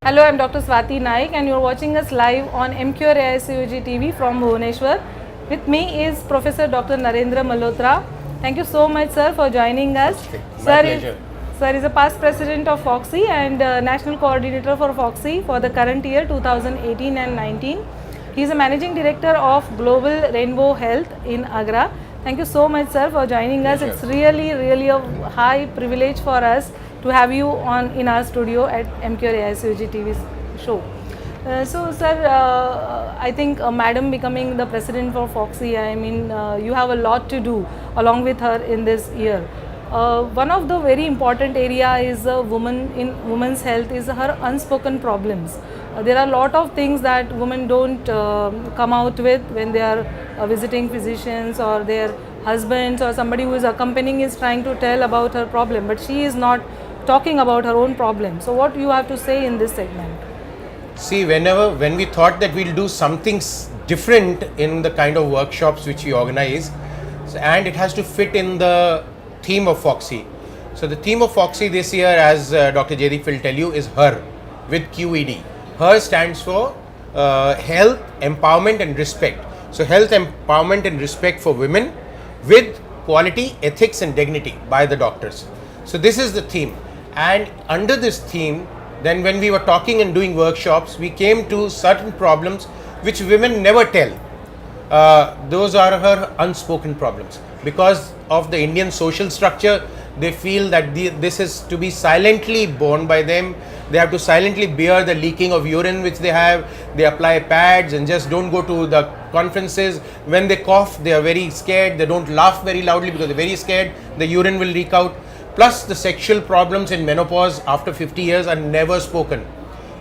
Hello, I'm Dr. Swati Naik and you're watching us live on MQR AICUG TV from Bhubaneswar. With me is Professor Dr. Narendra Malhotra. Thank you so much, sir, for joining us. My pleasure. Sir is a past president of FOXI and national coordinator for FOXI for the current year 2018 and 19. He is a managing director of Global Rainbow Health in Agra. Thank you so much, sir, for joining us. It's really a high privilege for us to have you on in our studio at MQR AICUG TV show. So, sir, I think Madam becoming the president for FOXI, I mean, you have a lot to do along with her in this year. One of the very important area is women's health is her unspoken problems. There are a lot of things that women don't come out with when they are visiting physicians or their husbands or somebody who is accompanying is trying to tell about her problem, but she is not talking about her own problem. So what you have to say in this segment? See, when we thought that we'll do something different in the kind of workshops which we organize, and it has to fit in the theme of FOXI. So the theme of FOXI this year, as Dr. Jaideep will tell you, is HER with QED. HER stands for health, empowerment and respect. So health, empowerment and respect for women with quality, ethics and dignity by the doctors. So this is the theme. And under this theme, then when we were talking and doing workshops, we came to certain problems which women never tell. Those are her unspoken problems. Because of the Indian social structure, they feel that this is to be silently borne by them. They have to silently bear the leaking of urine which they have. They apply pads and just don't go to the conferences. When they cough, they are very scared. They don't laugh very loudly because they're very scared. The urine will leak out. Plus the sexual problems in menopause after 50 years are never spoken.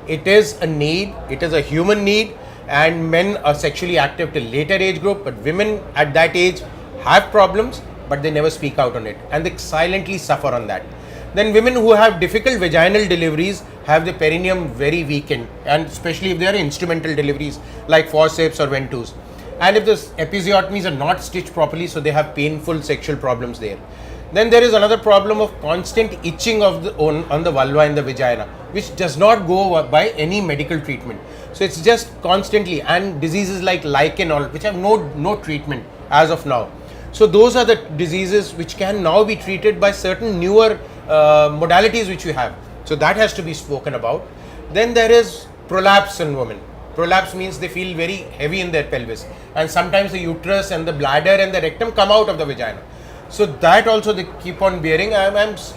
It is a need, it is a human need, and men are sexually active till later age group, but women at that age have problems, but they never speak out on it and they silently suffer on that. Then women who have difficult vaginal deliveries have the perineum very weakened, and especially if they are instrumental deliveries like forceps or ventouse. And if the episiotomies are not stitched properly, so they have painful sexual problems there. Then there is another problem of constant itching of on the vulva and the vagina, which does not go by any medical treatment. So it's just constantly, and diseases like lichen all, which have no treatment as of now. So those are the diseases which can now be treated by certain newer modalities which we have. So that has to be spoken about. Then there is prolapse in women. Prolapse means they feel very heavy in their pelvis, and sometimes the uterus and the bladder and the rectum come out of the vagina. So that also they keep on bearing.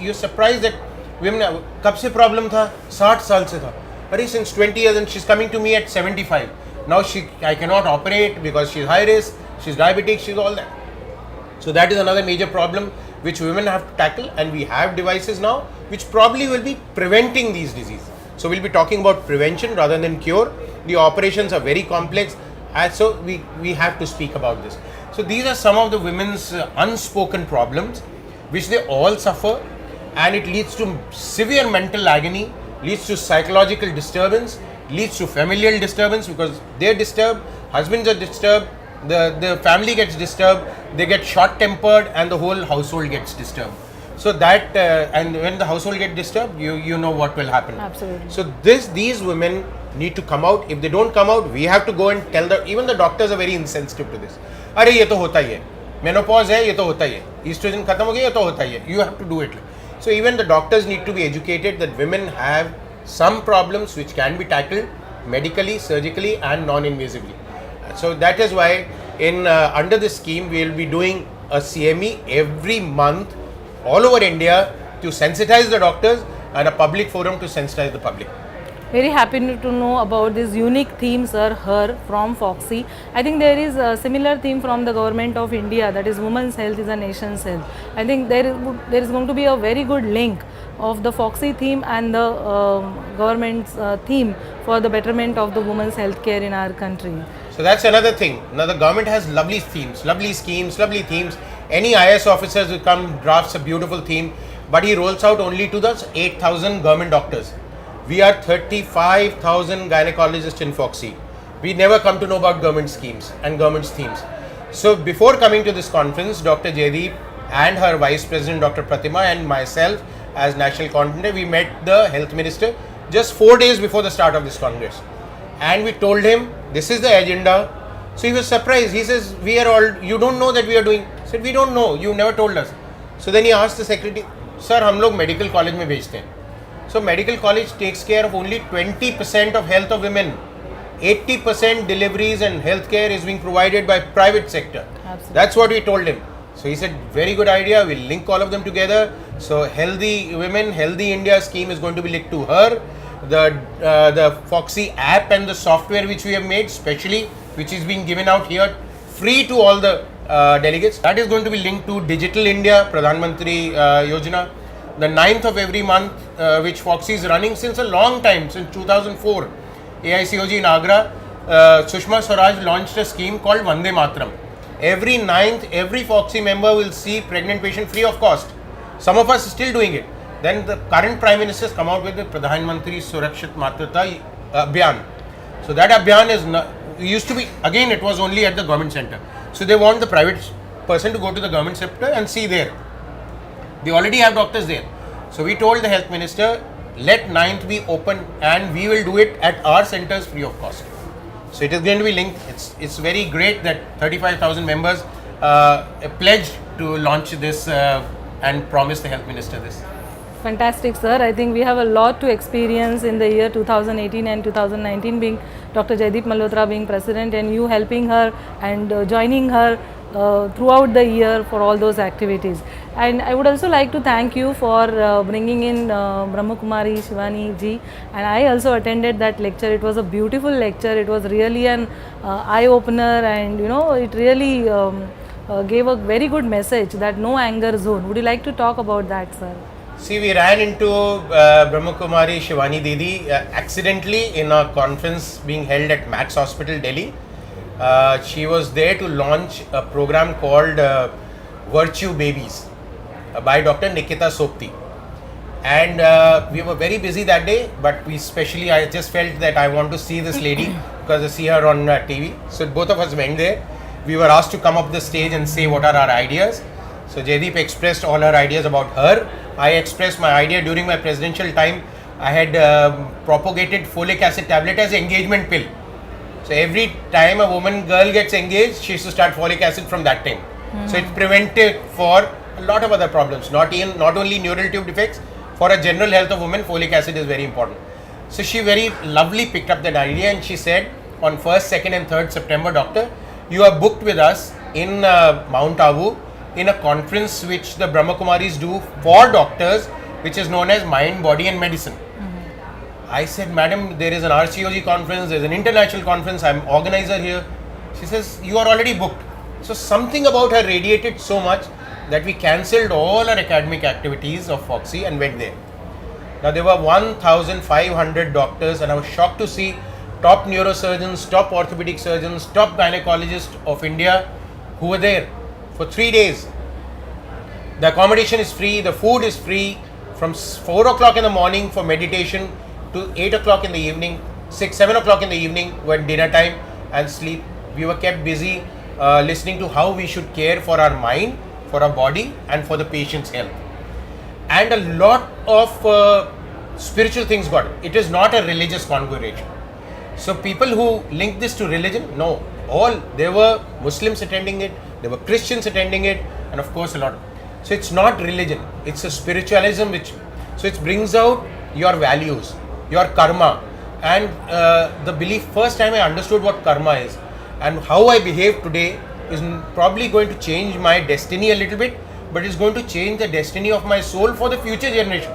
You're surprised that women, कब से problem था? 60 साल से था. But since 20 years, and she's coming to me at 75. Now I cannot operate because she's high risk, she's diabetic, she's all that. So that is another major problem which women have to tackle, and we have devices now which probably will be preventing these diseases. So we'll be talking about prevention rather than cure. The operations are very complex, and so we have to speak about this. So these are some of the women's unspoken problems which they all suffer, and it leads to severe mental agony, leads to psychological disturbance, leads to familial disturbance because they're disturbed, husbands are disturbed, the family gets disturbed, they get short tempered and the whole household gets disturbed. So that and when the household gets disturbed, you know what will happen. Absolutely. So these women need to come out. If they don't come out, we have to go and tell them. Even the doctors are very insensitive to this. अरे ये तो होता ही है, menopause है, ये तो होता ही है, ईस्ट्रोजन खत्म हो गया, ये तो होता ही है. You have to do it. So even the doctors need to be educated that women have some problems which can be tackled medically, surgically and non-invasively. So that is why in under this scheme we will be doing a CME every month all over India to sensitize the doctors and a public forum to sensitize the public. Very happy to know about this unique theme, sir, HER from FOXI. I think there is a similar theme from the government of India, that is women's health is a nation's health. I think there is going to be a very good link of the FOXI theme and the government's theme for the betterment of the women's health care in our country. So that's another thing. Now the government has lovely themes, lovely schemes, lovely themes. Any IS officers will come, drafts a beautiful theme, but he rolls out only to the 8,000 government doctors. We are 35,000 gynecologists in FOXI. We never come to know about government schemes and government's themes. So before coming to this conference, Dr. Jaideep and her Vice President Dr. Pratima and myself as National Coordinator, we met the Health Minister just 4 days before the start of this Congress. And we told him, this is the agenda. So he was surprised. He says, we are all, you don't know that we are doing. I said, we don't know. You never told us. So then he asked the secretary, sir, हम लोग medical college में भेजते हैं. So medical college takes care of only 20% of health of women. 80% deliveries and healthcare is being provided by private sector. Absolutely. That's what we told him. So he said, very good idea. We'll link all of them together. So Healthy Women, Healthy India scheme is going to be linked to her. The Foxy app and the software which we have made, specially which is being given out here free to all the delegates, that is going to be linked to Digital India, Pradhan Mantri Yojana. The 9th of every month, which Foxy is running since a long time, since 2004. AICOG in Agra, Sushma Swaraj launched a scheme called Vande Mataram. Every 9th, every Foxy member will see pregnant patient free of cost. Some of us are still doing it. Then the current Prime Minister has come out with the Pradhan Mantri Surakshit Matrata Abhiyan. So that Abhiyan is not, used to be, again it was only at the government center. So they want the private person to go to the government sector and see there. They already have doctors there. So we told the Health Minister, let 9th be open and we will do it at our centers free of cost. So it is going to be linked. It's very great that 35,000 members pledged to launch this and promise the Health Minister this. Fantastic, sir. I think we have a lot to experience in the year 2018 and 2019, being Dr. Jaideep Malhotra being president and you helping her and joining her throughout the year for all those activities. And I would also like to thank you for bringing in Brahma Kumari Shivani ji, and I also attended that lecture. It was a beautiful lecture. It was really an eye opener, and you know, it really gave a very good message that no anger zone. Would you like to talk about that, sir? See, we ran into Brahma Kumari Shivani Didi accidentally in a conference being held at Max Hospital, Delhi. She was there to launch a program called Virtue Babies by Dr. Nikita Sopti. And we were very busy that day, but I just felt that I want to see this lady because I see her on TV. So both of us went there. We were asked to come up the stage and say what are our ideas. So Jaideep expressed all her ideas about her. I expressed my idea during my presidential time. I had propagated folic acid tablet as engagement pill. So every time a girl gets engaged, she used to start folic acid from that time. So it's preventive for a lot of other problems, not only neural tube defects. For a general health of women, folic acid is very important. So she very lovely picked up that idea and she said, on 1st, 2nd and 3rd September, doctor, you are booked with us in Mount Abu in a conference which the Brahma Kumaris do for doctors, which is known as Mind, Body and Medicine. I said, madam, there is an RCOG conference, there is an international conference, I am organizer here. She says, you are already booked. So something about her radiated so much that we cancelled all our academic activities of Foxy and went there. Now there were 1,500 doctors and I was shocked to see top neurosurgeons, top orthopedic surgeons, top gynecologists of India who were there for 3 days. The accommodation is free, the food is free, from 4 o'clock in the morning for meditation to 8 o'clock in the evening, 7 o'clock in the evening when dinner time and sleep. We were kept busy listening to how we should care for our mind, for our body and for the patient's health. And a lot of spiritual things got it. It is not a religious congregation. So people who link this to religion, no. There were Muslims attending it, there were Christians attending it, and of course a lot. So it's not religion, it's a spiritualism so it brings out your values, your karma, and the belief. First time I understood what karma is and how I behave today is probably going to change my destiny a little bit, but it's going to change the destiny of my soul for the future generation.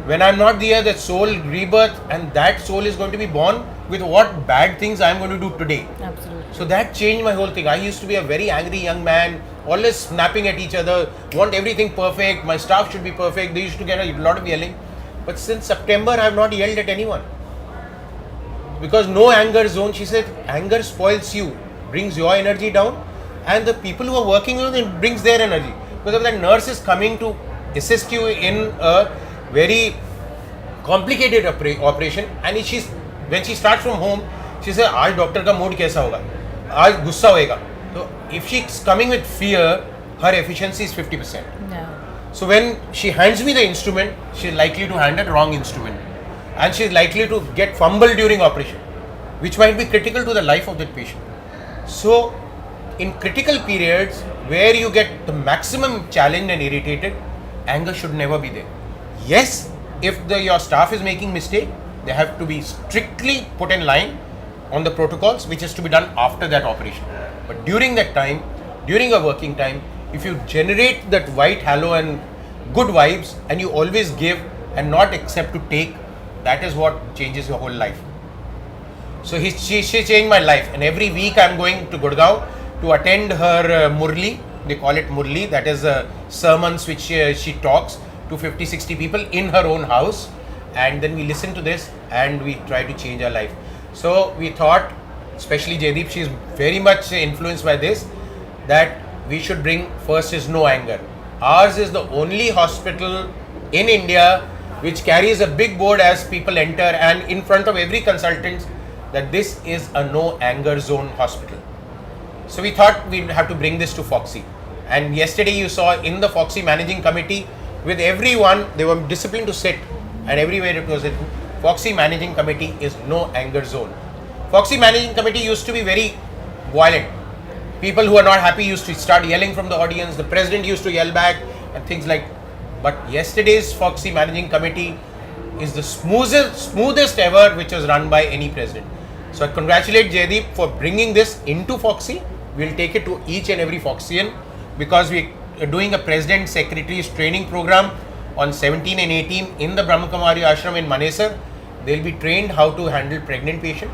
When I'm not there, that soul rebirth, and that soul is going to be born with what bad things I'm going to do today. Absolutely. So that changed my whole thing. I used to be a very angry young man, always snapping at each other, want everything perfect, my staff should be perfect, they used to get a lot of yelling. But since September, I have not yelled at anyone. Because no anger zone, she said, anger spoils you, brings your energy down, and the people who are working with it brings their energy. Because that nurse is coming to assist you in a very complicated operation, and when she starts from home, she says, "Aaj doctor ka mood kaisa hoga? Aaj gussa hoega." So if she's coming with fear, her efficiency is 50%. Yeah. So when she hands me the instrument, she's likely to hand a wrong instrument. and she is likely to get fumbled during operation, which might be critical to the life of that patient. So, in critical periods where you get the maximum challenged and irritated, anger should never be there. Yes, if your staff is making mistake, they have to be strictly put in line on the protocols, which is to be done after that operation. But during that time, during a working time, if you generate that white halo and good vibes, and you always give and not accept to take, that is what changes your whole life. So she changed my life, and every week I am going to Gurgaon to attend her Murli. They call it Murli, that is sermons which she talks to 50-60 people in her own house, and then we listen to this and we try to change our life. So we thought, especially Jaideep, she is very much influenced by this, that we should bring first is no anger. Ours is the only hospital in India which carries a big board as people enter and in front of every consultant that this is a no anger zone hospital. So we thought we'd have to bring this to Foxy. And yesterday you saw in the Foxy managing committee, with everyone, they were disciplined to sit, and everywhere it was written, Foxy managing committee is no anger zone. Foxy managing committee used to be very violent. People who are not happy used to start yelling from the audience, the president used to yell back and things like. But yesterday's Foxy managing committee is the smoothest ever which was run by any president. So I congratulate Jaideep for bringing this into Foxy. We'll take it to each and every Foxyan, because we are doing a president secretary's training program on 17 and 18 in the Brahmakumari Ashram in Manesar. They'll be trained how to handle pregnant patient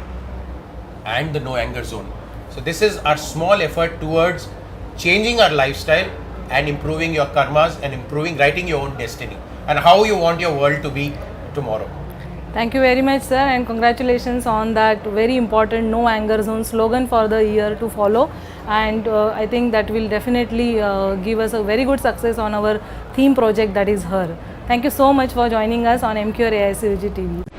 and the no anger zone. So this is our small effort towards changing our lifestyle and improving your karmas and writing your own destiny and how you want your world to be tomorrow. Thank you very much, sir, and congratulations on that very important no anger zone slogan for the year to follow. And I think that will definitely give us a very good success on our theme project, that is Her. Thank you so much for joining us on MQR AICUG TV.